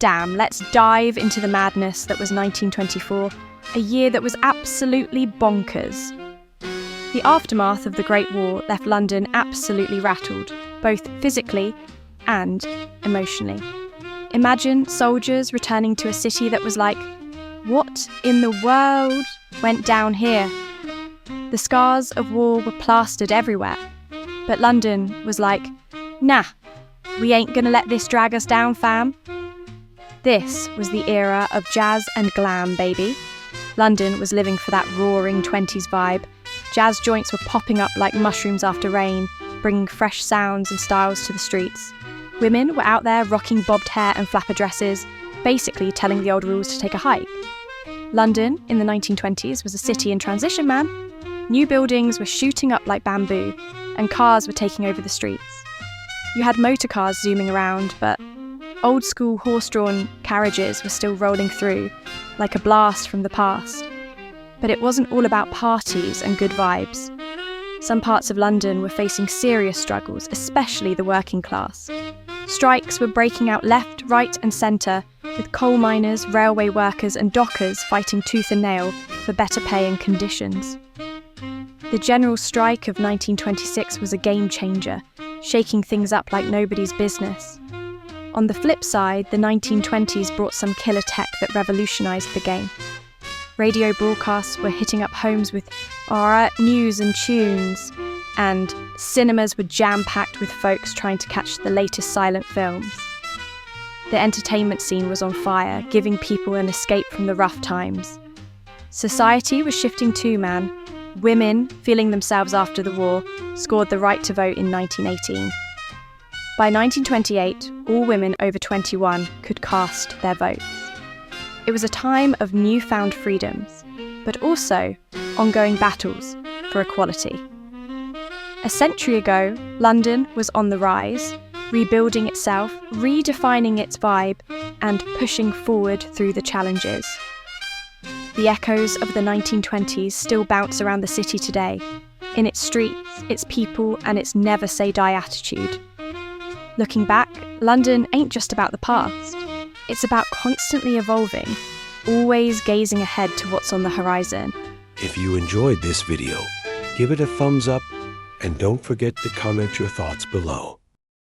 damn, let's dive into the madness that was 1924, a year that was absolutely bonkers. The aftermath of the Great War left London absolutely rattled, both physically and emotionally. Imagine soldiers returning to a city that was like, what in the world went down here? The scars of war were plastered everywhere, but London was like, nah, we ain't gonna let this drag us down, fam. This was the era of jazz and glam, baby. London was living for that roaring 20s vibe. Jazz joints were popping up like mushrooms after rain, bringing fresh sounds and styles to the streets. Women were out there rocking bobbed hair and flapper dresses, basically telling the old rules to take a hike. London in the 1920s was a city in transition, man. New buildings were shooting up like bamboo, and cars were taking over the streets. You had motor cars zooming around, but old-school horse-drawn carriages were still rolling through, like a blast from the past. But it wasn't all about parties and good vibes. Some parts of London were facing serious struggles, especially the working class. Strikes were breaking out left, right and centre, with coal miners, railway workers and dockers fighting tooth and nail for better pay and conditions. The general strike of 1926 was a game changer, shaking things up like nobody's business. On the flip side, the 1920s brought some killer tech that revolutionised the game. Radio broadcasts were hitting up homes with alright news and tunes, and cinemas were jam-packed with folks trying to catch the latest silent films. The entertainment scene was on fire, giving people an escape from the rough times. Society was shifting too, man. Women, feeling themselves after the war, scored the right to vote in 1918. By 1928, all women over 21 could cast their votes. It was a time of newfound freedoms, but also ongoing battles for equality. A century ago, London was on the rise, rebuilding itself, redefining its vibe, and pushing forward through the challenges. The echoes of the 1920s still bounce around the city today, in its streets, its people, and its never-say-die attitude. Looking back, London ain't just about the past. It's about constantly evolving, always gazing ahead to what's on the horizon. If you enjoyed this video, give it a thumbs up and don't forget to comment your thoughts below.